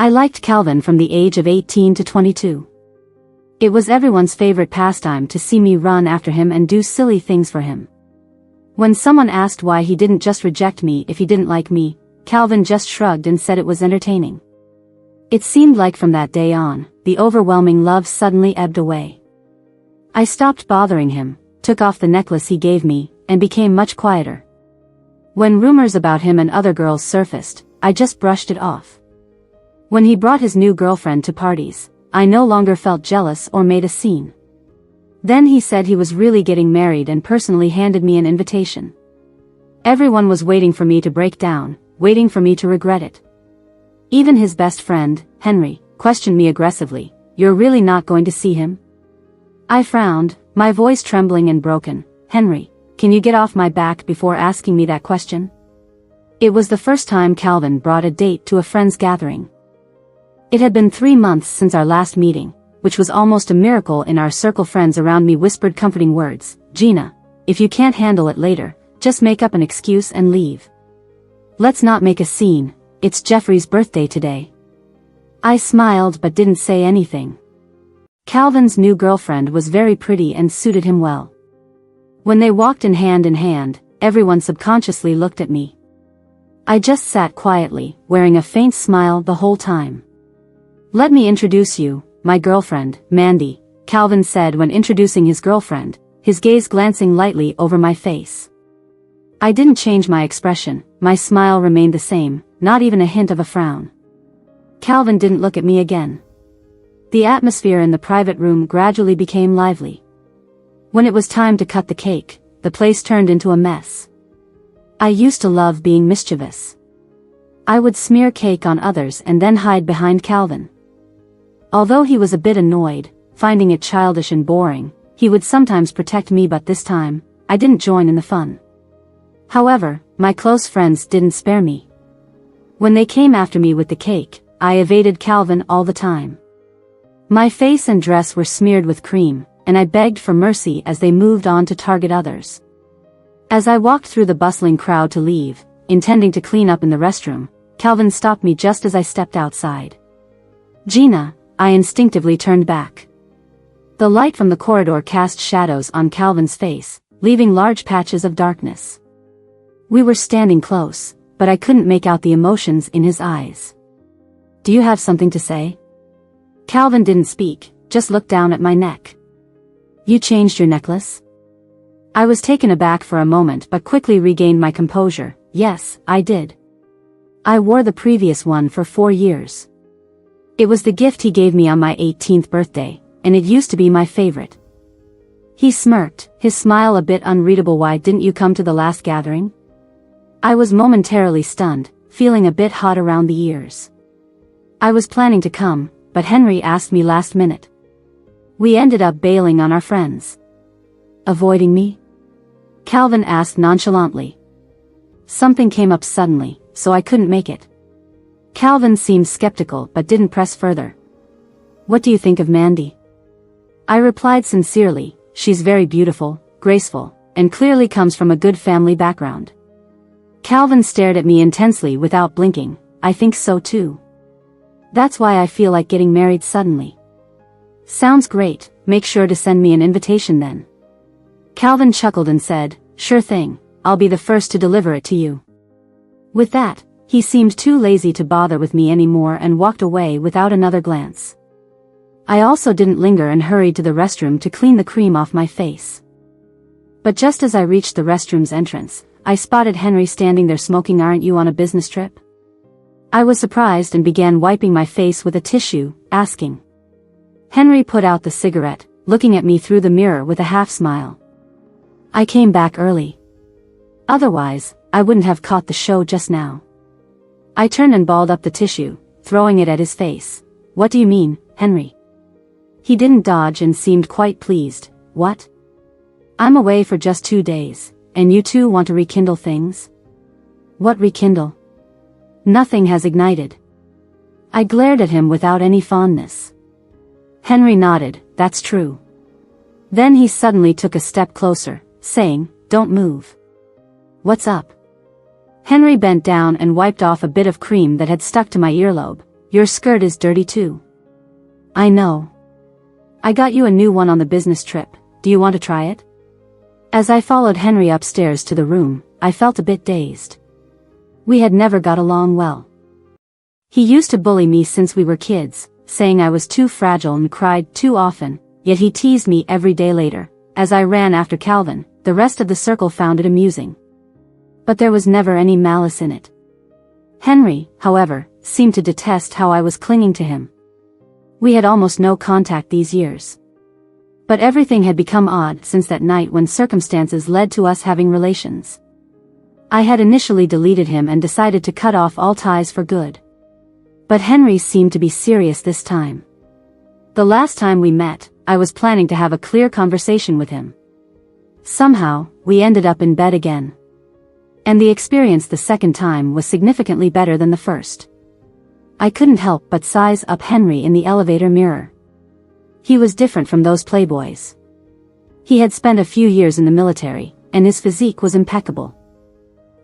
I liked Calvin from the age of 18 to 22. It was everyone's favorite pastime to see me run after him and do silly things for him. When someone asked why he didn't just reject me if he didn't like me, Calvin just shrugged and said it was entertaining. It seemed like from that day on, the overwhelming love suddenly ebbed away. I stopped bothering him, took off the necklace he gave me, and became much quieter. When rumors about him and other girls surfaced, I just brushed it off. When he brought his new girlfriend to parties, I no longer felt jealous or made a scene. Then he said he was really getting married and personally handed me an invitation. Everyone was waiting for me to break down, waiting for me to regret it. Even his best friend, Henry, questioned me aggressively, "You're really not going to see him?" I frowned, my voice trembling and broken. "Henry, can you get off my back before asking me that question?" It was the first time Calvin brought a date to a friend's gathering. It had been 3 months since our last meeting, which was almost a miracle. In our circle, friends around me whispered comforting words. "Gina, if you can't handle it later, just make up an excuse and leave. Let's not make a scene, it's Jeffrey's birthday today." I smiled but didn't say anything. Calvin's new girlfriend was very pretty and suited him well. When they walked in hand, everyone subconsciously looked at me. I just sat quietly, wearing a faint smile the whole time. "Let me introduce you, my girlfriend, Mandy," Calvin said when introducing his girlfriend, his gaze glancing lightly over my face. I didn't change my expression, my smile remained the same, not even a hint of a frown. Calvin didn't look at me again. The atmosphere in the private room gradually became lively. When it was time to cut the cake, the place turned into a mess. I used to love being mischievous. I would smear cake on others and then hide behind Calvin. Although he was a bit annoyed, finding it childish and boring, he would sometimes protect me, but this time, I didn't join in the fun. However, my close friends didn't spare me. When they came after me with the cake, I evaded Calvin all the time. My face and dress were smeared with cream, and I begged for mercy as they moved on to target others. As I walked through the bustling crowd to leave, intending to clean up in the restroom, Calvin stopped me just as I stepped outside. "Gina," I instinctively turned back. The light from the corridor cast shadows on Calvin's face, leaving large patches of darkness. We were standing close, but I couldn't make out the emotions in his eyes. "Do you have something to say?" Calvin didn't speak, just looked down at my neck. "You changed your necklace?" I was taken aback for a moment but quickly regained my composure. "Yes, I did. I wore the previous one for 4 years. It was the gift he gave me on my 18th birthday, and it used to be my favorite." He smirked, his smile a bit unreadable. "Why didn't you come to the last gathering?" I was momentarily stunned, feeling a bit hot around the ears. I was planning to come, but Henry asked me last minute. We ended up bailing on our friends. "Avoiding me?" Calvin asked nonchalantly. "Something came up suddenly, so I couldn't make it." Calvin seemed skeptical but didn't press further. "What do you think of Mandy?" I replied sincerely, "She's very beautiful, graceful, and clearly comes from a good family background." Calvin stared at me intensely without blinking. "I think so too. That's why I feel like getting married suddenly." "Sounds great, make sure to send me an invitation then." Calvin chuckled and said, "Sure thing, I'll be the first to deliver it to you." With that, he seemed too lazy to bother with me anymore and walked away without another glance. I also didn't linger and hurried to the restroom to clean the cream off my face. But just as I reached the restroom's entrance, I spotted Henry standing there smoking. "Aren't you on a business trip?" I was surprised and began wiping my face with a tissue, asking. Henry put out the cigarette, looking at me through the mirror with a half-smile. "I came back early. Otherwise, I wouldn't have caught the show just now." I turned and balled up the tissue, throwing it at his face. "What do you mean, Henry?" He didn't dodge and seemed quite pleased. "What? I'm away for just 2 days, and you two want to rekindle things?" "What rekindle? Nothing has ignited." I glared at him without any fondness. Henry nodded. "That's true." Then he suddenly took a step closer, saying, "Don't move." "What's up?" Henry bent down and wiped off a bit of cream that had stuck to my earlobe. Your skirt is dirty too. I know. I got you a new one on the business trip, do you want to try it? As I followed Henry upstairs to the room, I felt a bit dazed. We had never got along well. He used to bully me since we were kids, saying I was too fragile and cried too often, yet he teased me every day later. As I ran after Calvin, the rest of the circle found it amusing. But there was never any malice in it. Henry, however, seemed to detest how I was clinging to him. We had almost no contact these years. But everything had become odd since that night when circumstances led to us having relations. I had initially deleted him and decided to cut off all ties for good. But Henry seemed to be serious this time. The last time we met, I was planning to have a clear conversation with him. Somehow, we ended up in bed again. And the experience the second time was significantly better than the first. I couldn't help but size up Henry in the elevator mirror. He was different from those playboys. He had spent a few years in the military, and his physique was impeccable.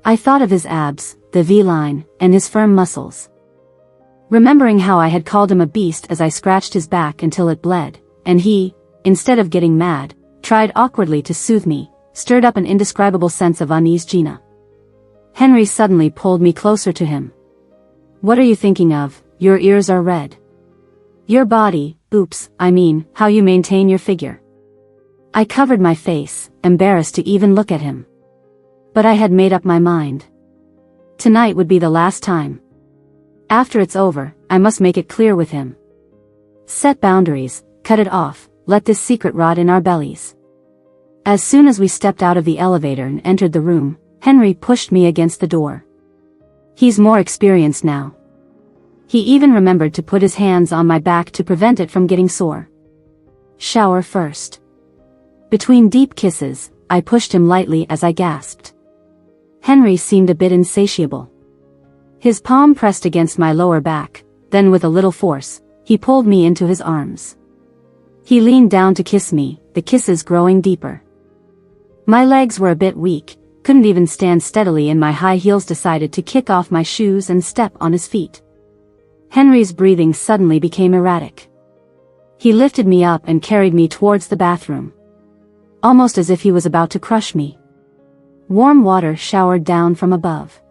I thought of his abs, the V-line, and his firm muscles. Remembering how I had called him a beast as I scratched his back until it bled, and he, instead of getting mad, tried awkwardly to soothe me, stirred up an indescribable sense of unease. Gina. Henry suddenly pulled me closer to him. What are you thinking of? Your ears are red. Your body, how you maintain your figure. I covered my face, embarrassed to even look at him. But I had made up my mind. Tonight would be the last time. After it's over, I must make it clear with him. Set boundaries, cut it off, let this secret rot in our bellies. As soon as we stepped out of the elevator and entered the room, Henry pushed me against the door. He's more experienced now. He even remembered to put his hands on my back to prevent it from getting sore. Shower first. Between deep kisses, I pushed him lightly as I gasped. Henry seemed a bit insatiable. His palm pressed against my lower back, then with a little force, he pulled me into his arms. He leaned down to kiss me, the kisses growing deeper. My legs were a bit weak, couldn't even stand steadily in my high heels. Decided to kick off my shoes and step on his feet. Henry's breathing suddenly became erratic. He lifted me up and carried me towards the bathroom. Almost as if he was about to crush me. Warm water showered down from above,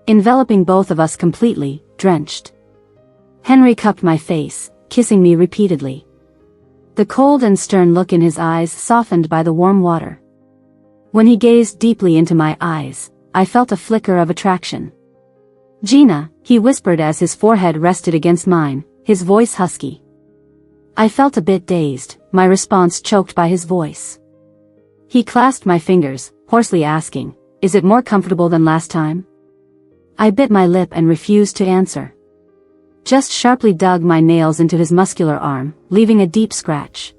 enveloping both of us completely, drenched. Henry cupped my face, kissing me repeatedly. The cold and stern look in his eyes softened by the warm water. When he gazed deeply into my eyes, I felt a flicker of attraction. Gina, he whispered as his forehead rested against mine, his voice husky. I felt a bit dazed, my response choked by his voice. He clasped my fingers, hoarsely asking, "Is it more comfortable than last time?" I bit my lip and refused to answer. Just sharply dug my nails into his muscular arm, leaving a deep scratch.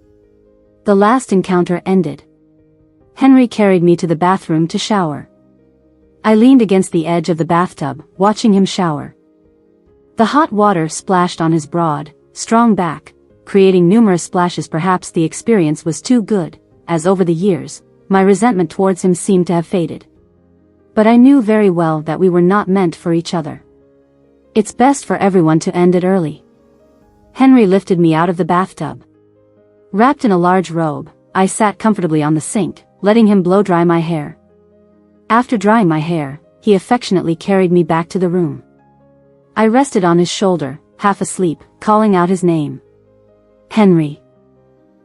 The last encounter ended. Henry carried me to the bathroom to shower. I leaned against the edge of the bathtub, watching him shower. The hot water splashed on his broad, strong back, creating numerous splashes. Perhaps the experience was too good, as over the years, my resentment towards him seemed to have faded. But I knew very well that we were not meant for each other. It's best for everyone to end it early. Henry lifted me out of the bathtub. Wrapped in a large robe, I sat comfortably on the sink, letting him blow dry my hair. After drying my hair, he affectionately carried me back to the room. I rested on his shoulder, half asleep, calling out his name. Henry.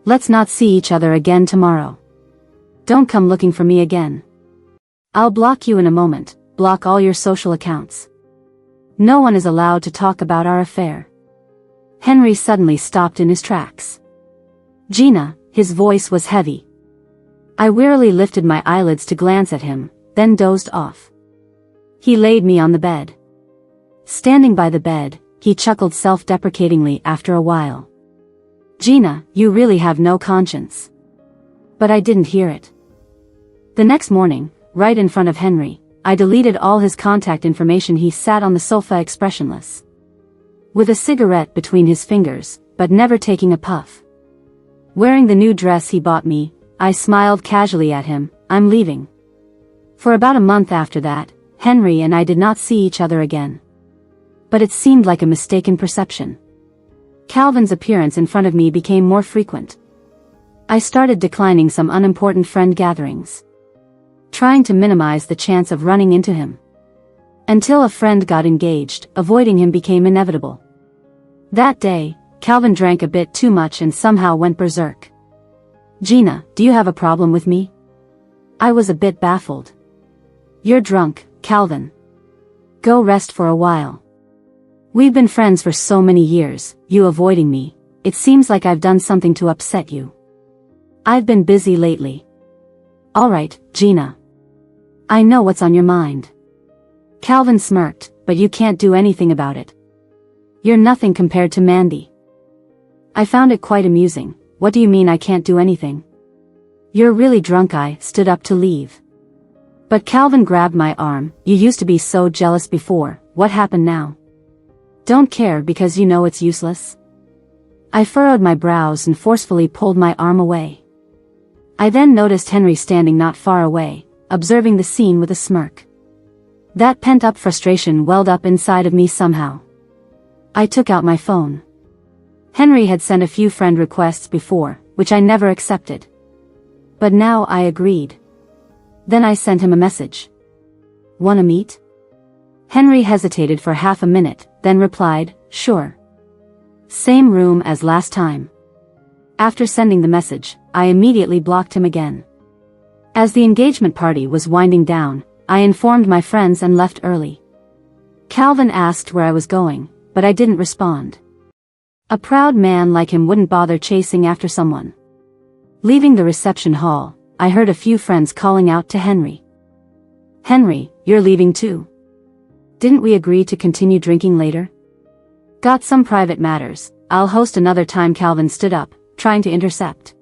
Let's not see each other again tomorrow. Don't come looking for me again. I'll block you in a moment, block all your social accounts. No one is allowed to talk about our affair. Henry suddenly stopped in his tracks. Gina, his voice was heavy. I wearily lifted my eyelids to glance at him, then dozed off. He laid me on the bed. Standing by the bed, he chuckled self-deprecatingly after a while. Gina, you really have no conscience. But I didn't hear it. The next morning, right in front of Henry, I deleted all his contact information. He sat on the sofa expressionless, with a cigarette between his fingers, but never taking a puff. Wearing the new dress he bought me, I smiled casually at him. I'm leaving. For about a month after that, Henry and I did not see each other again. But it seemed like a mistaken perception. Calvin's appearance in front of me became more frequent. I started declining some unimportant friend gatherings, trying to minimize the chance of running into him. Until a friend got engaged, avoiding him became inevitable. That day, Calvin drank a bit too much and somehow went berserk. "Gina, do you have a problem with me?" I was a bit baffled. "You're drunk, Calvin. Go rest for a while. We've been friends for so many years, you avoiding me, it seems like I've done something to upset you. I've been busy lately." "Alright, Gina. I know what's on your mind." Calvin smirked, "But you can't do anything about it. You're nothing compared to Mandy." I found it quite amusing. "What do you mean I can't do anything?" "You're really drunk." I stood up to leave. But Calvin grabbed my arm. "You used to be so jealous before, what happened now?" "Don't care because you know it's useless." I furrowed my brows and forcefully pulled my arm away. I then noticed Henry standing not far away, observing the scene with a smirk. That pent-up frustration welled up inside of me somehow. I took out my phone. Henry had sent a few friend requests before, which I never accepted. But now I agreed. Then I sent him a message. "Wanna meet?" Henry hesitated for half a minute, then replied, "Sure. Same room as last time." After sending the message, I immediately blocked him again. As the engagement party was winding down, I informed my friends and left early. Calvin asked where I was going, but I didn't respond. A proud man like him wouldn't bother chasing after someone. Leaving the reception hall, I heard a few friends calling out to Henry. "Henry, you're leaving too? Didn't we agree to continue drinking later?" "Got some private matters, I'll host another time." Calvin stood up, trying to intercept.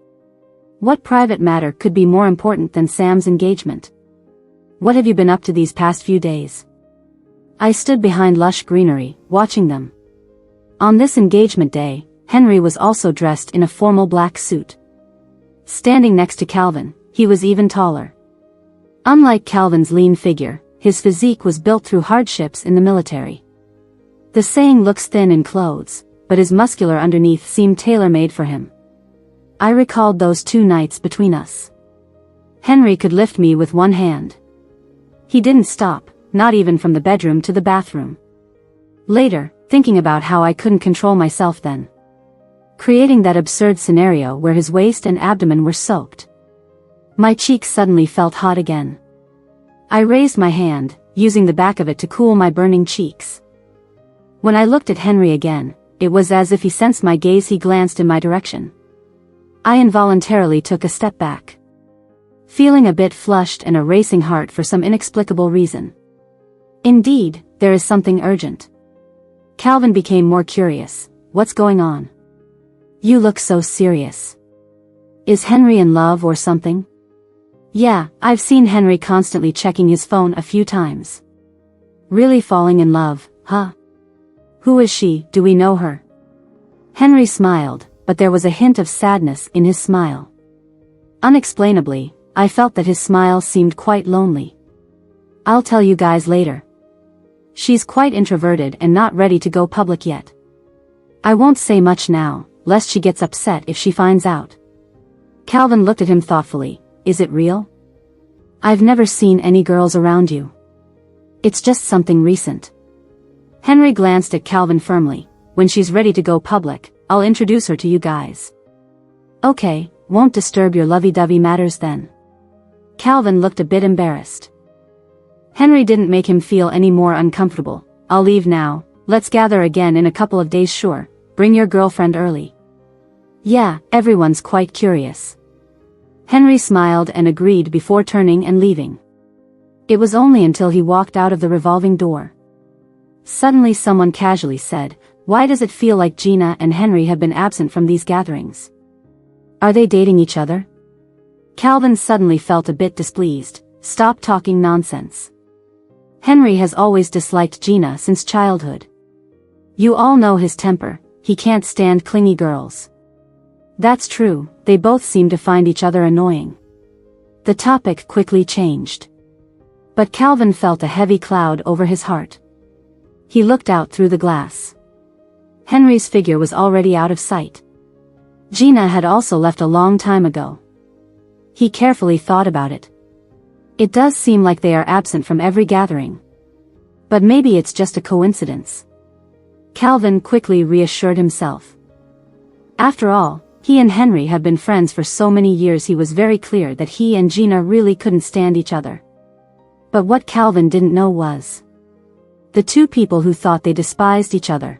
What private matter could be more important than Sam's engagement? "What have you been up to these past few days?" I stood behind lush greenery, watching them. On this engagement day, Henry was also dressed in a formal black suit. Standing next to Calvin, he was even taller. Unlike Calvin's lean figure, his physique was built through hardships in the military. The saying looks thin in clothes, but his muscular underneath seemed tailor-made for him. I recalled those 2 nights between us. Henry could lift me with one hand. He didn't stop, not even from the bedroom to the bathroom. Later, thinking about how I couldn't control myself then, creating that absurd scenario where his waist and abdomen were soaked, my cheeks suddenly felt hot again. I raised my hand, using the back of it to cool my burning cheeks. When I looked at Henry again, it was as if he sensed my gaze. He glanced in my direction. I involuntarily took a step back, feeling a bit flushed and a racing heart for some inexplicable reason. Indeed, there is something urgent. Calvin became more curious. "What's going on? You look so serious. Is Henry in love or something?" "Yeah, I've seen Henry constantly checking his phone a few times." "Really falling in love, huh? Who is she? Do we know her?" Henry smiled, but there was a hint of sadness in his smile. Unexplainably, I felt that his smile seemed quite lonely. "I'll tell you guys later. She's quite introverted and not ready to go public yet. I won't say much now, lest she gets upset if she finds out." Calvin looked at him thoughtfully. "Is it real? I've never seen any girls around you. It's just something recent." Henry glanced at Calvin firmly. "When she's ready to go public, I'll introduce her to you guys." "Okay, won't disturb your lovey-dovey matters then." Calvin looked a bit embarrassed. Henry didn't make him feel any more uncomfortable. "I'll leave now, let's gather again in a couple of days." "Sure, bring your girlfriend early." "Yeah, everyone's quite curious." Henry smiled and agreed before turning and leaving. It was only until he walked out of the revolving door. Suddenly someone casually said, "Why does it feel like Gina and Henry have been absent from these gatherings? Are they dating each other?" Calvin suddenly felt a bit displeased. "Stop talking nonsense. Henry has always disliked Gina since childhood. You all know his temper, he can't stand clingy girls." "That's true, they both seem to find each other annoying." The topic quickly changed. But Calvin felt a heavy cloud over his heart. He looked out through the glass. Henry's figure was already out of sight. Gina had also left a long time ago. He carefully thought about it. It does seem like they are absent from every gathering. But maybe it's just a coincidence. Calvin quickly reassured himself. After all, he and Henry had been friends for so many years. He was very clear that he and Gina really couldn't stand each other. But what Calvin didn't know was the two people who thought they despised each other.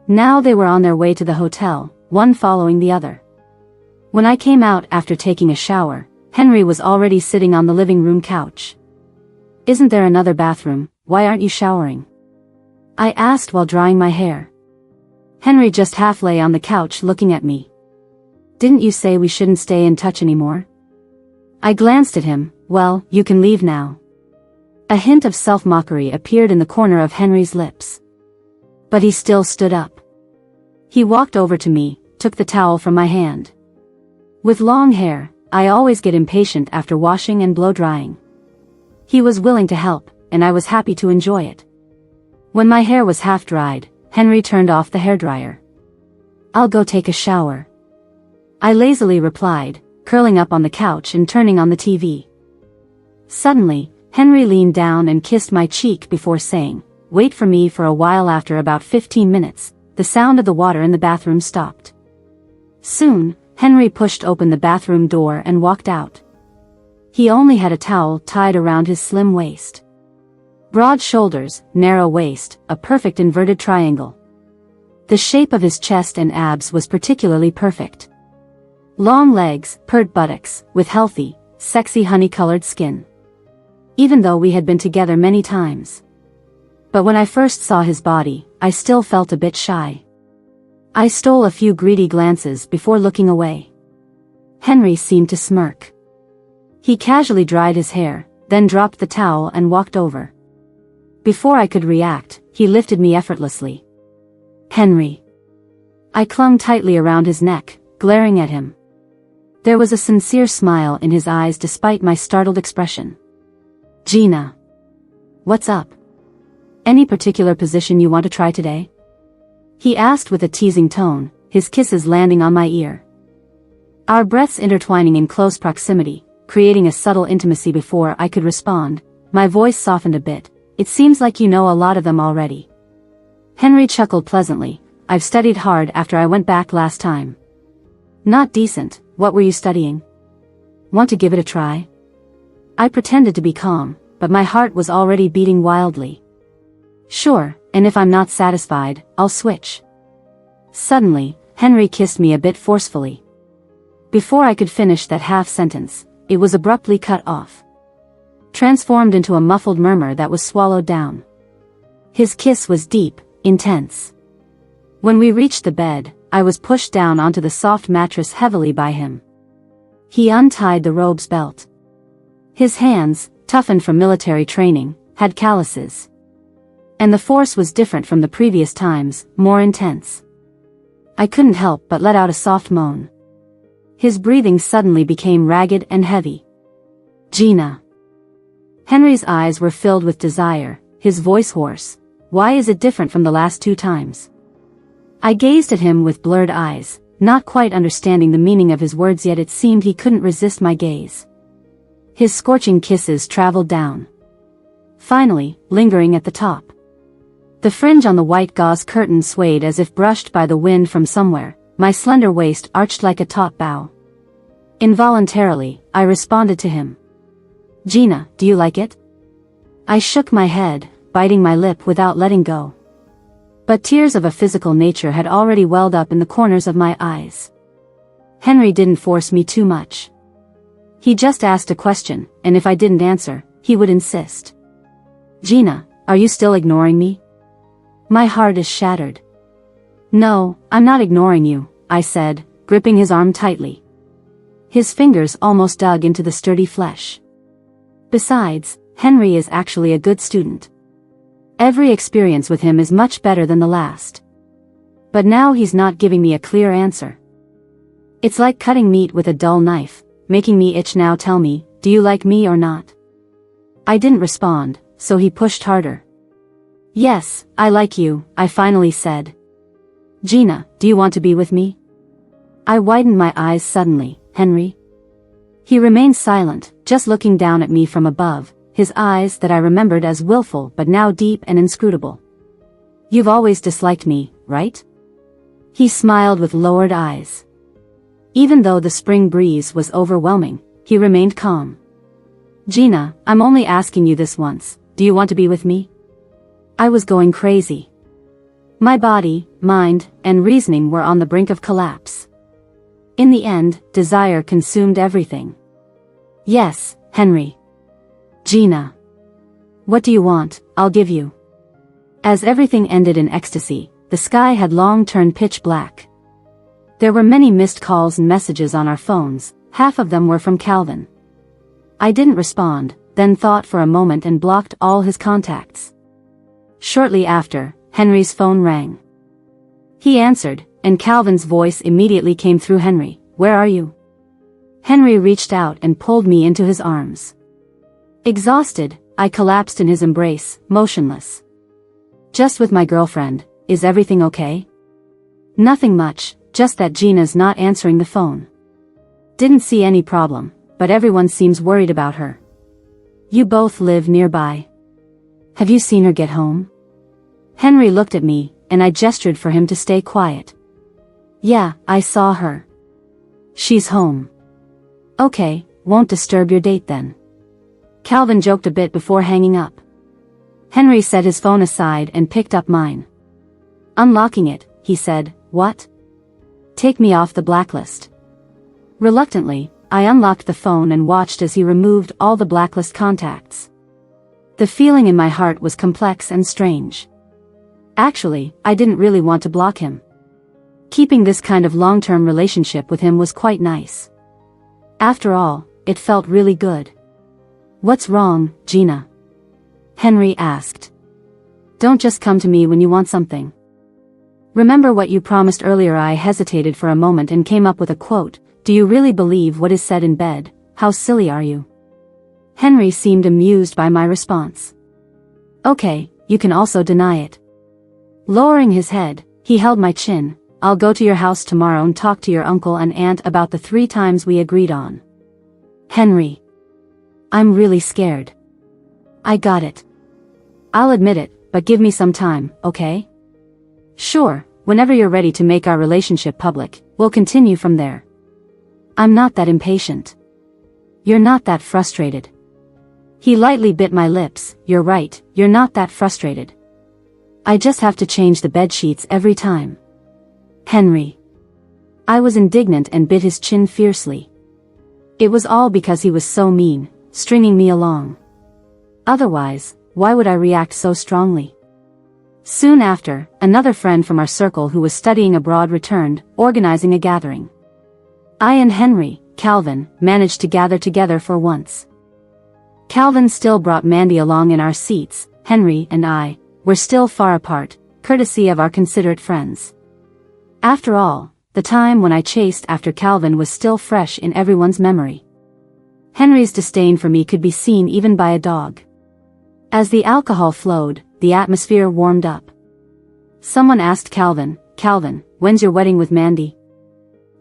Now they were on their way to the hotel, one following the other. When I came out after taking a shower, Henry was already sitting on the living room couch. "Isn't there another bathroom? Why aren't you showering?" I asked while drying my hair. Henry just half lay on the couch looking at me. "Didn't you say we shouldn't stay in touch anymore?" I glanced at him. "Well, you can leave now." A hint of self-mockery appeared in the corner of Henry's lips. But he still stood up. He walked over to me, took the towel from my hand. With long hair, I always get impatient after washing and blow-drying. He was willing to help, and I was happy to enjoy it. When my hair was half dried, Henry turned off the hairdryer. "I'll go take a shower," I lazily replied, curling up on the couch and turning on the TV. Suddenly, Henry leaned down and kissed my cheek before saying, "Wait for me for a while." After about 15 minutes, the sound of the water in the bathroom stopped. Soon, Henry pushed open the bathroom door and walked out. He only had a towel tied around his slim waist. Broad shoulders, narrow waist, a perfect inverted triangle. The shape of his chest and abs was particularly perfect. Long legs, pert buttocks, with healthy, sexy honey-colored skin. Even though we had been together many times. But when I first saw his body, I still felt a bit shy. I stole a few greedy glances before looking away. Henry seemed to smirk. He casually dried his hair, then dropped the towel and walked over. Before I could react, he lifted me effortlessly. "Henry." I clung tightly around his neck, glaring at him. There was a sincere smile in his eyes despite my startled expression. "Gina. What's up? Any particular position you want to try today?" he asked with a teasing tone, his kisses landing on my ear. Our breaths intertwining in close proximity, creating a subtle intimacy. Before I could respond, my voice softened a bit. "It seems like you know a lot of them already." Henry chuckled pleasantly. "I've studied hard after I went back last time." "Not decent. What were you studying?" "Want to give it a try?" I pretended to be calm, but my heart was already beating wildly. "Sure, and if I'm not satisfied, I'll switch." Suddenly, Henry kissed me a bit forcefully. Before I could finish that half sentence, it was abruptly cut off. Transformed into a muffled murmur that was swallowed down. His kiss was deep, intense. When we reached the bed, I was pushed down onto the soft mattress heavily by him. He untied the robe's belt. His hands, toughened from military training, had calluses. And the force was different from the previous times, more intense. I couldn't help but let out a soft moan. His breathing suddenly became ragged and heavy. "Gina." Henry's eyes were filled with desire, his voice hoarse. "Why is it different from the last 2 times?" I gazed at him with blurred eyes, not quite understanding the meaning of his words, yet it seemed he couldn't resist my gaze. His scorching kisses traveled down. Finally, lingering at the top. The fringe on the white gauze curtain swayed as if brushed by the wind from somewhere. My slender waist arched like a taut bow. Involuntarily, I responded to him. "Gina, do you like it?" I shook my head, biting my lip without letting go. But tears of a physical nature had already welled up in the corners of my eyes. Henry didn't force me too much. He just asked a question, and if I didn't answer, he would insist. "Gina, are you still ignoring me?" My heart is shattered. "No, I'm not ignoring you," I said, gripping his arm tightly. His fingers almost dug into the sturdy flesh. Besides, Henry is actually a good student. Every experience with him is much better than the last. But now he's not giving me a clear answer. It's like cutting meat with a dull knife, making me itch. "Now tell me, do you like me or not?" I didn't respond, so he pushed harder. Yes, I like you, I finally said. Gina, do you want to be with me? I widened my eyes suddenly. Henry? He remained silent, just looking down at me from above, his eyes that I remembered as willful but now deep and inscrutable. You've always disliked me, right? He smiled with lowered eyes. Even though the spring breeze was overwhelming, he remained calm. Gina, I'm only asking you this once, do you want to be with me? I was going crazy. My body, mind, and reasoning were on the brink of collapse. In the end, desire consumed everything. Yes, Henry. Gina. What do you want? I'll give you. As everything ended in ecstasy, the sky had long turned pitch black. There were many missed calls and messages on our phones, half of them were from Calvin. I didn't respond, then thought for a moment and blocked all his contacts. Shortly after, Henry's phone rang. He answered, and Calvin's voice immediately came through. Henry, where are you? Henry reached out and pulled me into his arms. Exhausted, I collapsed in his embrace, motionless. Just with my girlfriend, is everything okay? Nothing much, just that Gina's not answering the phone. Didn't see any problem, but everyone seems worried about her. You both live nearby. Have you seen her get home? Henry looked at me, and I gestured for him to stay quiet. Yeah, I saw her. She's home. Okay, won't disturb your date then. Calvin joked a bit before hanging up. Henry set his phone aside and picked up mine. Unlocking it, he said, what? Take me off the blacklist. Reluctantly, I unlocked the phone and watched as he removed all the blacklist contacts. The feeling in my heart was complex and strange. Actually, I didn't really want to block him. Keeping this kind of long-term relationship with him was quite nice. After all, it felt really good. What's wrong, Gina? Henry asked. Don't just come to me when you want something. Remember what you promised earlier? I hesitated for a moment and came up with a quote. Do you really believe what is said in bed? How silly are you? Henry seemed amused by my response. Okay, you can also deny it. Lowering his head, he held my chin. I'll go to your house tomorrow and talk to your uncle and aunt about the 3 times we agreed on. Henry. I'm really scared. I got it. I'll admit it, but give me some time, okay? Sure, whenever you're ready to make our relationship public, we'll continue from there. I'm not that impatient. You're not that frustrated. He lightly bit my lips. You're right, you're not that frustrated. I just have to change the bed sheets every time. Henry. I was indignant and bit his chin fiercely. It was all because he was so mean, stringing me along. Otherwise, why would I react so strongly? Soon after, another friend from our circle who was studying abroad returned, organizing a gathering. I and Henry, Calvin, managed to gather together for once. Calvin still brought Mandy along in our seats. Henry and I were still far apart, courtesy of our considerate friends. After all, the time when I chased after Calvin was still fresh in everyone's memory. Henry's disdain for me could be seen even by a dog. As the alcohol flowed, the atmosphere warmed up. Someone asked Calvin, Calvin, when's your wedding with Mandy?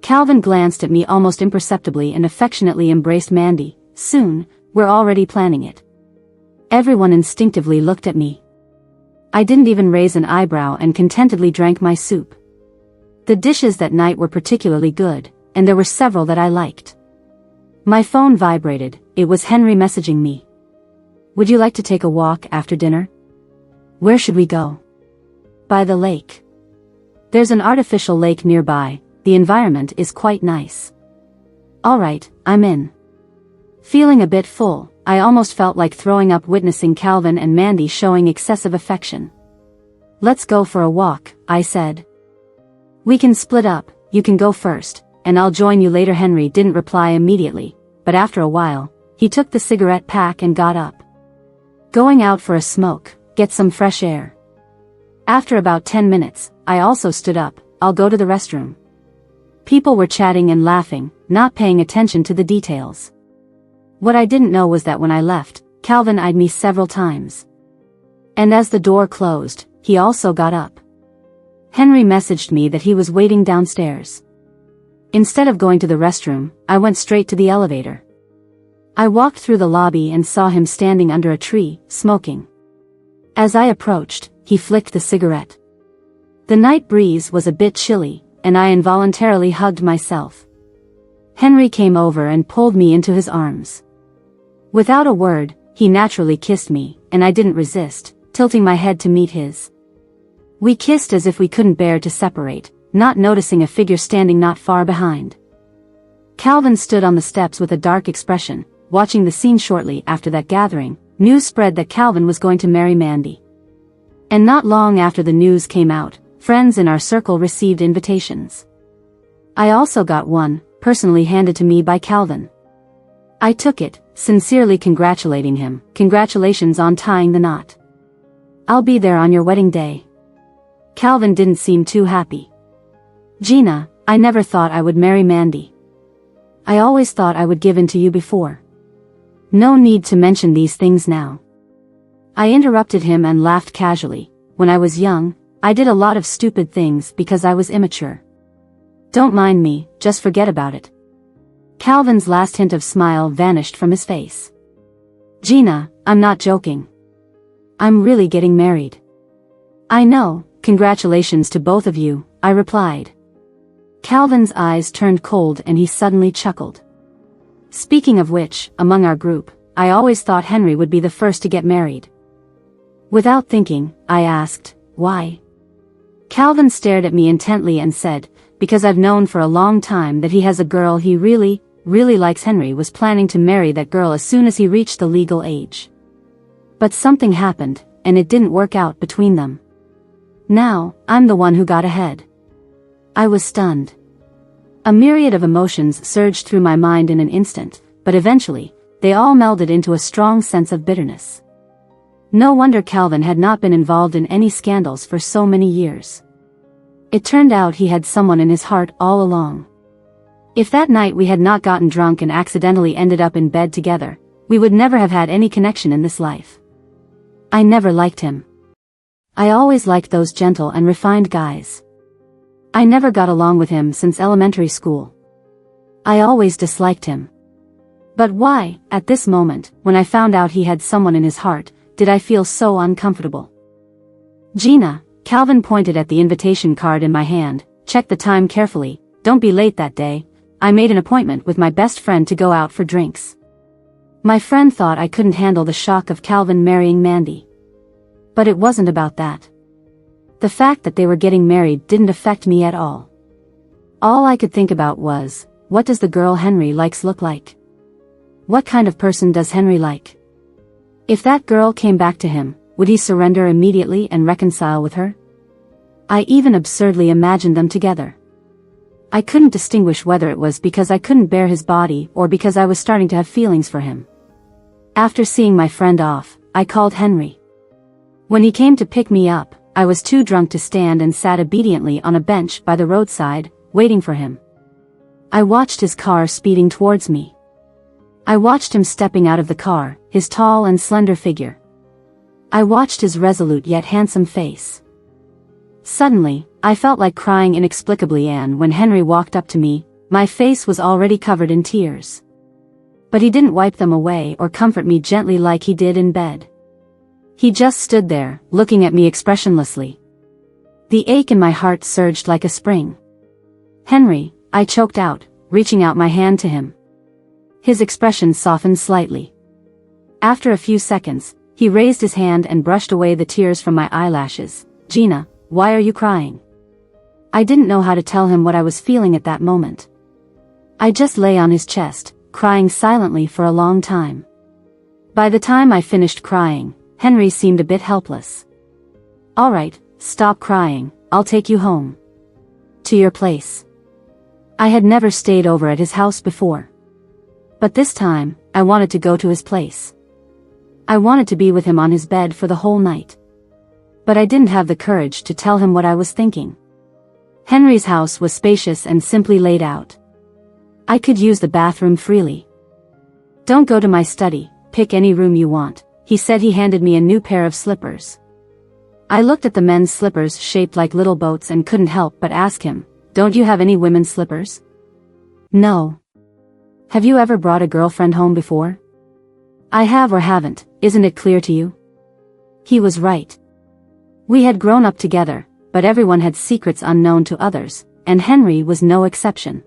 Calvin glanced at me almost imperceptibly and affectionately embraced Mandy. Soon, we're already planning it. Everyone instinctively looked at me. I didn't even raise an eyebrow and contentedly drank my soup. The dishes that night were particularly good, and there were several that I liked. My phone vibrated. It was Henry messaging me. Would you like to take a walk after dinner? Where should we go? By the lake. There's an artificial lake nearby. The environment is quite nice. Alright, I'm in. Feeling a bit full, I almost felt like throwing up witnessing Calvin and Mandy showing excessive affection. Let's go for a walk, I said. We can split up, you can go first, and I'll join you later. Henry didn't reply immediately, but after a while, he took the cigarette pack and got up. Going out for a smoke, get some fresh air. After about 10 minutes, I also stood up. I'll go to the restroom. People were chatting and laughing, not paying attention to the details. What I didn't know was that when I left, Calvin eyed me several times. And as the door closed, he also got up. Henry messaged me that he was waiting downstairs. Instead of going to the restroom, I went straight to the elevator. I walked through the lobby and saw him standing under a tree, smoking. As I approached, he flicked the cigarette. The night breeze was a bit chilly, and I involuntarily hugged myself. Henry came over and pulled me into his arms. Without a word, he naturally kissed me, and I didn't resist, tilting my head to meet his. We kissed as if we couldn't bear to separate, not noticing a figure standing not far behind. Calvin stood on the steps with a dark expression, watching the scene. Shortly after that gathering, news spread that Calvin was going to marry Mandy. And not long after the news came out, friends in our circle received invitations. I also got one, personally handed to me by Calvin. I took it, sincerely congratulating him. Congratulations on tying the knot. I'll be there on your wedding day. Calvin didn't seem too happy. Gina, I never thought I would marry Mandy. I always thought I would give in to you before. No need to mention these things now. I interrupted him and laughed casually. When I was young, I did a lot of stupid things because I was immature. Don't mind me, just forget about it. Calvin's last hint of smile vanished from his face. Gina, I'm not joking. I'm really getting married. I know, congratulations to both of you, I replied. Calvin's eyes turned cold and he suddenly chuckled. Speaking of which, among our group, I always thought Henry would be the first to get married. Without thinking, I asked, why? Calvin stared at me intently and said, because I've known for a long time that he has a girl he really likes. Henry was planning to marry that girl as soon as he reached the legal age. But something happened, and it didn't work out between them. Now, I'm the one who got ahead. I was stunned. A myriad of emotions surged through my mind in an instant, but eventually, they all melded into a strong sense of bitterness. No wonder Calvin had not been involved in any scandals for so many years. It turned out he had someone in his heart all along. If that night we had not gotten drunk and accidentally ended up in bed together, we would never have had any connection in this life. I never liked him. I always liked those gentle and refined guys. I never got along with him since elementary school. I always disliked him. But why, at this moment, when I found out he had someone in his heart, did I feel so uncomfortable? Gina, Calvin pointed at the invitation card in my hand, check the time carefully, don't be late that day. I made an appointment with my best friend to go out for drinks. My friend thought I couldn't handle the shock of Calvin marrying Mandy. But it wasn't about that. The fact that they were getting married didn't affect me at all. All I could think about was, what does the girl Henry likes look like? What kind of person does Henry like? If that girl came back to him, would he surrender immediately and reconcile with her? I even absurdly imagined them together. I couldn't distinguish whether it was because I couldn't bear his body or because I was starting to have feelings for him. After seeing my friend off, I called Henry. When he came to pick me up, I was too drunk to stand and sat obediently on a bench by the roadside, waiting for him. I watched his car speeding towards me. I watched him stepping out of the car, his tall and slender figure. I watched his resolute yet handsome face. Suddenly, I felt like crying inexplicably, and when Henry walked up to me, my face was already covered in tears. But he didn't wipe them away or comfort me gently like he did in bed. He just stood there, looking at me expressionlessly. The ache in my heart surged like a spring. Henry, I choked out, reaching out my hand to him. His expression softened slightly. After a few seconds, he raised his hand and brushed away the tears from my eyelashes. Gina, why are you crying? I didn't know how to tell him what I was feeling at that moment. I just lay on his chest, crying silently for a long time. By the time I finished crying, Henry seemed a bit helpless. All right, stop crying, I'll take you home. To your place. I had never stayed over at his house before. But this time, I wanted to go to his place. I wanted to be with him on his bed for the whole night. But I didn't have the courage to tell him what I was thinking. Henry's house was spacious and simply laid out. I could use the bathroom freely. Don't go to my study, pick any room you want, he said. He handed me a new pair of slippers. I looked at the men's slippers shaped like little boats and couldn't help but ask him, "Don't you have any women's slippers?" "No." "Have you ever brought a girlfriend home before?" "I have or haven't, isn't it clear to you?" He was right. We had grown up together, but everyone had secrets unknown to others, and Henry was no exception.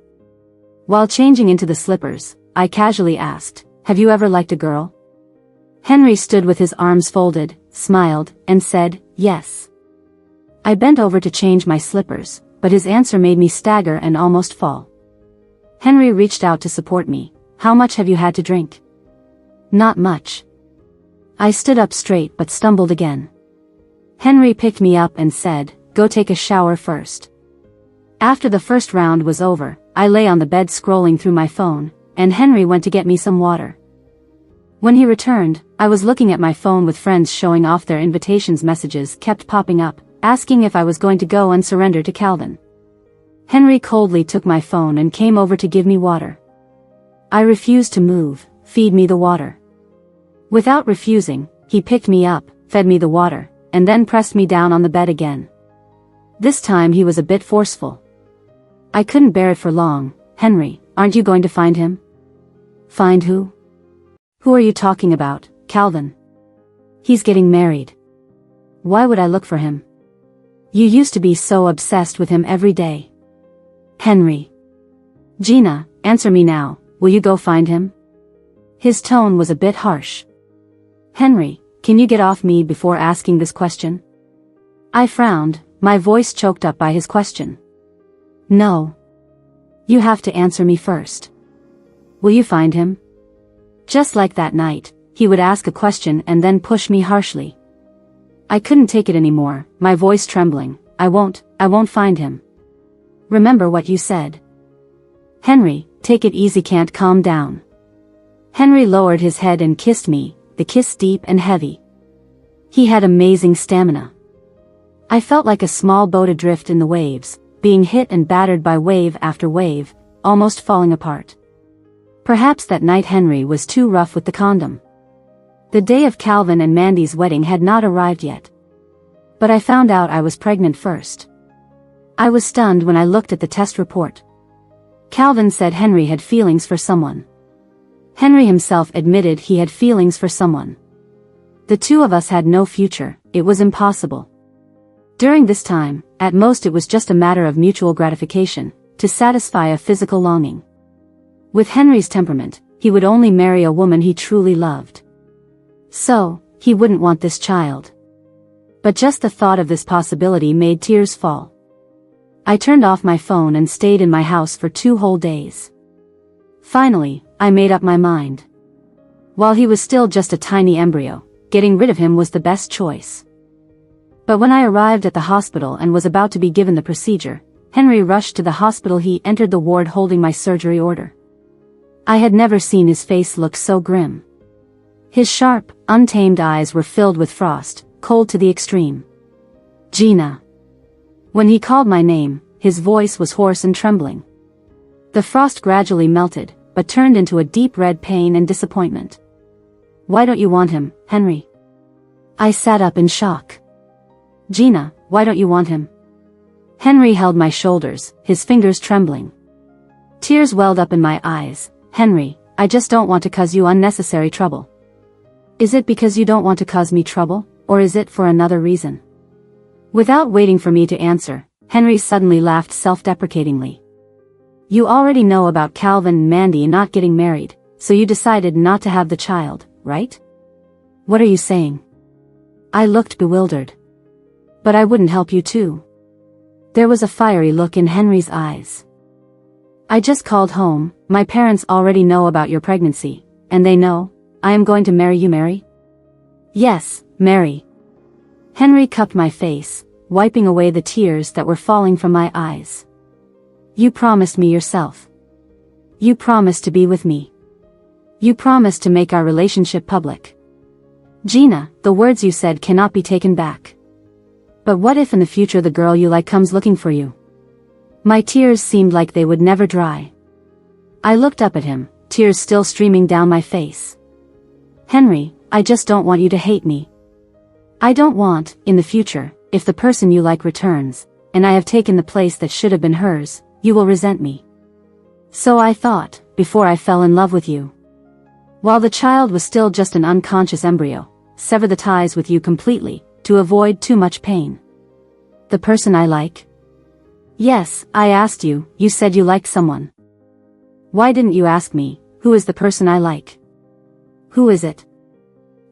While changing into the slippers, I casually asked, "Have you ever liked a girl?" Henry stood with his arms folded, smiled, and said, "Yes." I bent over to change my slippers, but his answer made me stagger and almost fall. Henry reached out to support me. "How much have you had to drink?" "Not much." I stood up straight but stumbled again. Henry picked me up and said, "Go take a shower first." After the first round was over, I lay on the bed scrolling through my phone, and Henry went to get me some water. When he returned, I was looking at my phone with friends showing off their invitations. Messages kept popping up, asking if I was going to go and surrender to Calvin. Henry coldly took my phone and came over to give me water. I refused to move. "Feed me the water." Without refusing, he picked me up, fed me the water, and then pressed me down on the bed again. This time he was a bit forceful. I couldn't bear it for long. "Henry, aren't you going to find him?" "Find who?" "Who are you talking about, Calvin?" "He's getting married." "Why would I look for him?" "You used to be so obsessed with him every day." "Henry." "Gina, answer me now, will you go find him?" His tone was a bit harsh. "Henry, can you get off me before asking this question?" I frowned, my voice choked up by his question. "No. You have to answer me first. Will you find him?" Just like that night, he would ask a question and then push me harshly. I couldn't take it anymore, my voice trembling. I won't find him. Remember what you said." "Henry, take it easy, can't calm down." Henry lowered his head and kissed me, the kiss deep and heavy. He had amazing stamina. I felt like a small boat adrift in the waves, being hit and battered by wave after wave, almost falling apart. Perhaps that night Henry was too rough with the condom. The day of Calvin and Mandy's wedding had not arrived yet. But I found out I was pregnant first. I was stunned when I looked at the test report. Calvin said Henry had feelings for someone. Henry himself admitted he had feelings for someone. The two of us had no future, it was impossible. During this time, at most it was just a matter of mutual gratification, to satisfy a physical longing. With Henry's temperament, he would only marry a woman he truly loved. So, he wouldn't want this child. But just the thought of this possibility made tears fall. I turned off my phone and stayed in my house for 2 whole days. Finally, I made up my mind. While he was still just a tiny embryo, getting rid of him was the best choice. But when I arrived at the hospital and was about to be given the procedure, Henry rushed to the hospital. He entered the ward holding my surgery order. I had never seen his face look so grim. His sharp, untamed eyes were filled with frost, cold to the extreme. "Gina." When he called my name, his voice was hoarse and trembling. The frost gradually melted, but turned into a deep red pain and disappointment. "Why don't you want him, Henry?" I sat up in shock. "Gina, why don't you want him?" Henry held my shoulders, his fingers trembling. Tears welled up in my eyes. "Henry, I just don't want to cause you unnecessary trouble." "Is it because you don't want to cause me trouble, or is it for another reason?" Without waiting for me to answer, Henry suddenly laughed self-deprecatingly. "You already know about Calvin and Mandy not getting married, so you decided not to have the child, right?" "What are you saying?" I looked bewildered. "But I wouldn't help you too." There was a fiery look in Henry's eyes. "I just called home. My parents already know about your pregnancy, and they know I am going to marry you." "Marry?" "Yes, marry." Henry cupped my face, wiping away the tears that were falling from my eyes. "You promised me yourself. You promised to be with me. You promised to make our relationship public. Gina, the words you said cannot be taken back. But what if in the future the girl you like comes looking for you?" My tears seemed like they would never dry. I looked up at him, tears still streaming down my face. "Henry, I just don't want you to hate me. I don't want, in the future, if the person you like returns, and I have taken the place that should have been hers, you will resent me. So I thought, before I fell in love with you. While the child was still just an unconscious embryo, sever the ties with you completely, to avoid too much pain. The person I like? Yes, I asked you, you said you liked someone. Why didn't you ask me, who is the person I like? Who is it?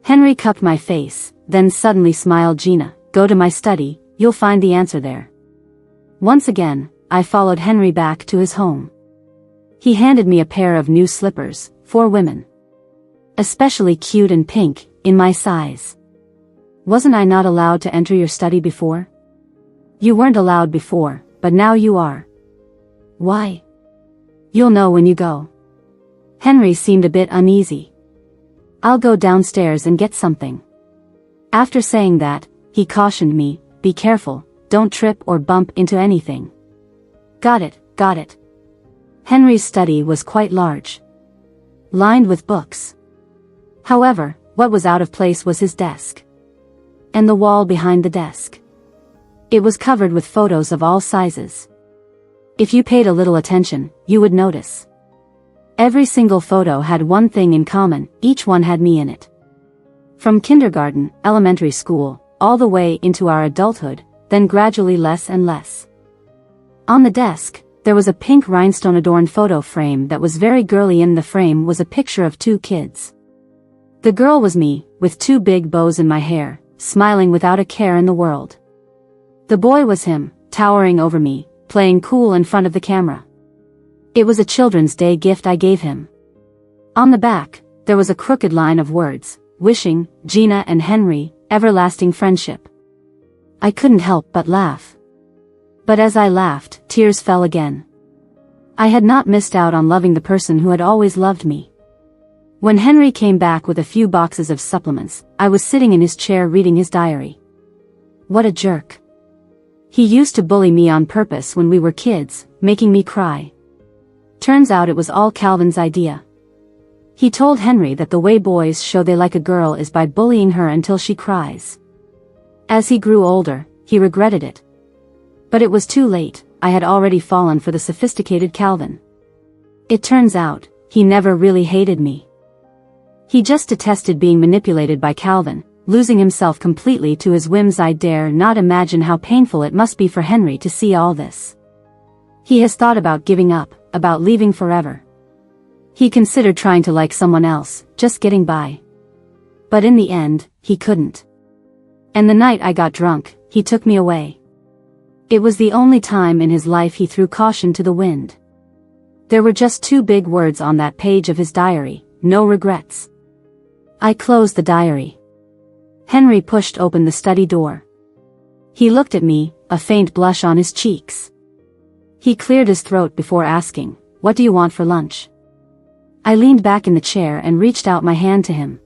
Henry cupped my face, then suddenly smiled. Gina, go to my study, you'll find the answer there. Once again, I followed Henry back to his home. He handed me a pair of new slippers, for women. Especially cute and pink, in my size. Wasn't I not allowed to enter your study before? You weren't allowed before, but now you are. Why? You'll know when you go. Henry seemed a bit uneasy. I'll go downstairs and get something. After saying that, he cautioned me, be careful, don't trip or bump into anything. Got it, got it. Henry's study was quite large. Lined with books. However, what was out of place was his desk. And the wall behind the desk. It was covered with photos of all sizes. If you paid a little attention, you would notice. Every single photo had one thing in common, each one had me in it. From kindergarten, elementary school, all the way into our adulthood, then gradually less and less. On the desk, there was a pink rhinestone-adorned photo frame that was very girly. In the frame was a picture of 2 kids. The girl was me, with 2 big bows in my hair, smiling without a care in the world. The boy was him, towering over me, playing cool in front of the camera. It was a Children's Day gift I gave him. On the back, there was a crooked line of words, wishing, Gina and Henry, everlasting friendship. I couldn't help but laugh. But as I laughed, tears fell again. I had not missed out on loving the person who had always loved me. When Henry came back with a few boxes of supplements, I was sitting in his chair reading his diary. What a jerk. He used to bully me on purpose when we were kids, making me cry. Turns out it was all Calvin's idea. He told Henry that the way boys show they like a girl is by bullying her until she cries. As he grew older, he regretted it. But it was too late, I had already fallen for the sophisticated Calvin. It turns out, he never really hated me. He just detested being manipulated by Calvin, losing himself completely to his whims. I dare not imagine how painful it must be for Henry to see all this. He has thought about giving up, about leaving forever. He considered trying to like someone else, just getting by. But in the end, he couldn't. And the night I got drunk, he took me away. It was the only time in his life he threw caution to the wind. There were just 2 big words on that page of his diary, no regrets. I closed the diary. Henry pushed open the study door. He looked at me, a faint blush on his cheeks. He cleared his throat before asking, what do you want for lunch? I leaned back in the chair and reached out my hand to him.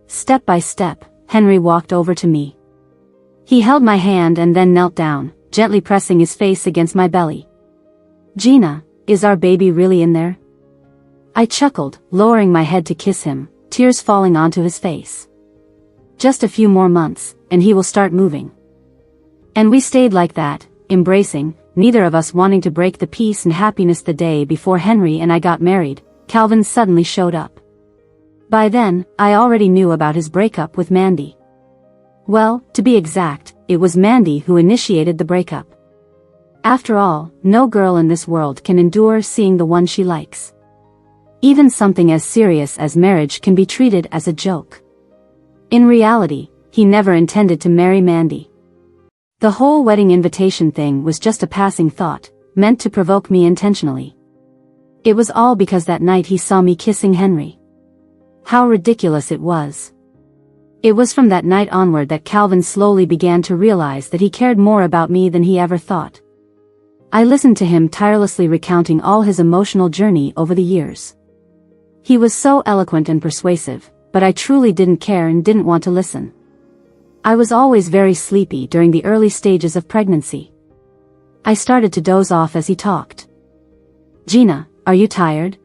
Step by step, Henry walked over to me. He held my hand and then knelt down, gently pressing his face against my belly. Gina, is our baby really in there? I chuckled, lowering my head to kiss him, tears falling onto his face. Just a few more months, and he will start moving. And we stayed like that, embracing, neither of us wanting to break the peace and happiness. The day before Henry and I got married, Calvin suddenly showed up. By then, I already knew about his breakup with Mandy. Well, to be exact, it was Mandy who initiated the breakup. After all, no girl in this world can endure seeing the one she likes. Even something as serious as marriage can be treated as a joke. In reality, he never intended to marry Mandy. The whole wedding invitation thing was just a passing thought, meant to provoke me intentionally. It was all because that night he saw me kissing Henry. How ridiculous it was. It was from that night onward that Calvin slowly began to realize that he cared more about me than he ever thought. I listened to him tirelessly recounting all his emotional journey over the years. He was so eloquent and persuasive, but I truly didn't care and didn't want to listen. I was always very sleepy during the early stages of pregnancy. I started to doze off as he talked. Gina, are you tired?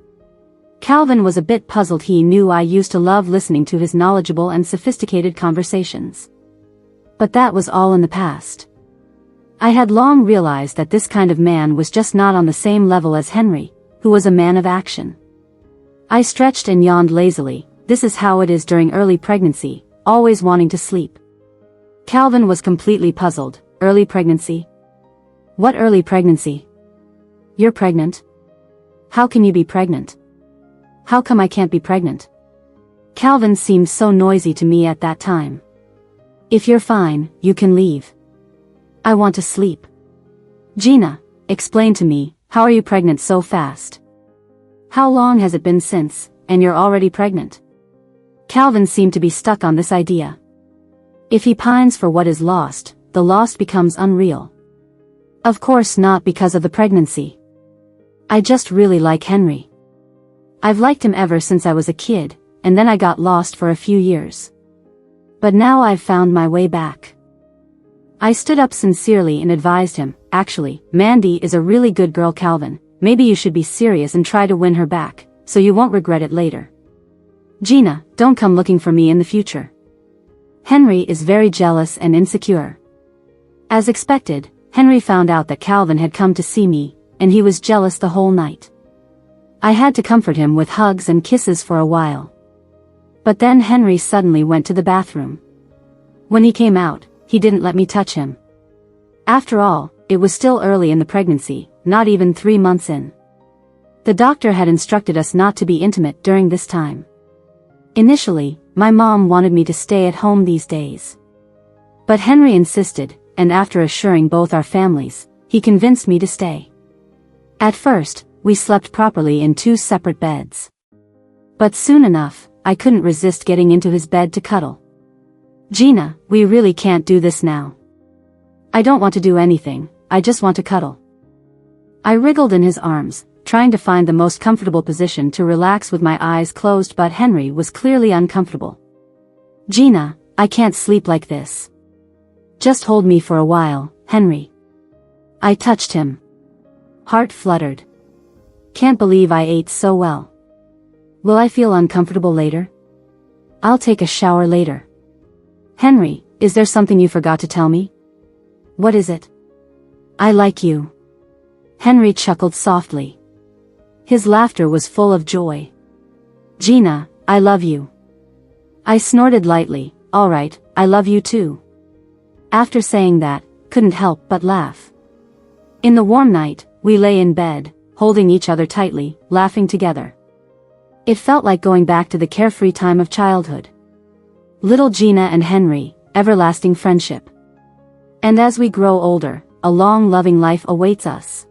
Calvin was a bit puzzled. He knew I used to love listening to his knowledgeable and sophisticated conversations. But that was all in the past. I had long realized that this kind of man was just not on the same level as Henry, who was a man of action. I stretched and yawned lazily. This is how it is during early pregnancy, always wanting to sleep. Calvin was completely puzzled. Early pregnancy? What early pregnancy? You're pregnant? How can you be pregnant? How come I can't be pregnant? Calvin seemed so noisy to me at that time. If you're fine, you can leave. I want to sleep. Gina, explain to me, how are you pregnant so fast? How long has it been since, and you're already pregnant? Calvin seemed to be stuck on this idea. If he pines for what is lost, the lost becomes unreal. Of course not because of the pregnancy. I just really like Henry. I've liked him ever since I was a kid, and then I got lost for a few years. But now I've found my way back. I stood up sincerely and advised him, actually, Mandy is a really good girl, Calvin. Maybe you should be serious and try to win her back, so you won't regret it later. Gina, don't come looking for me in the future. Henry is very jealous and insecure. As expected, Henry found out that Calvin had come to see me, and he was jealous the whole night. I had to comfort him with hugs and kisses for a while. But then Henry suddenly went to the bathroom. When he came out, he didn't let me touch him. After all, it was still early in the pregnancy, not even 3 months in. The doctor had instructed us not to be intimate during this time. Initially, my mom wanted me to stay at home these days. But Henry insisted, and after assuring both our families, he convinced me to stay. At first, we slept properly in 2 separate beds. But soon enough, I couldn't resist getting into his bed to cuddle. Gina, we really can't do this now. I don't want to do anything, I just want to cuddle. I wriggled in his arms, trying to find the most comfortable position to relax with my eyes closed, but Henry was clearly uncomfortable. Gina, I can't sleep like this. Just hold me for a while, Henry. I touched him. Heart fluttered. Can't believe I ate so well. Will I feel uncomfortable later? I'll take a shower later. Henry, is there something you forgot to tell me? What is it? I like you. Henry chuckled softly. His laughter was full of joy. Gina, I love you. I snorted lightly. All right, I love you too. After saying that, couldn't help but laugh. In the warm night, we lay in bed, holding each other tightly, laughing together. It felt like going back to the carefree time of childhood. Little Gina and Henry, everlasting friendship. And as we grow older, a long loving life awaits us.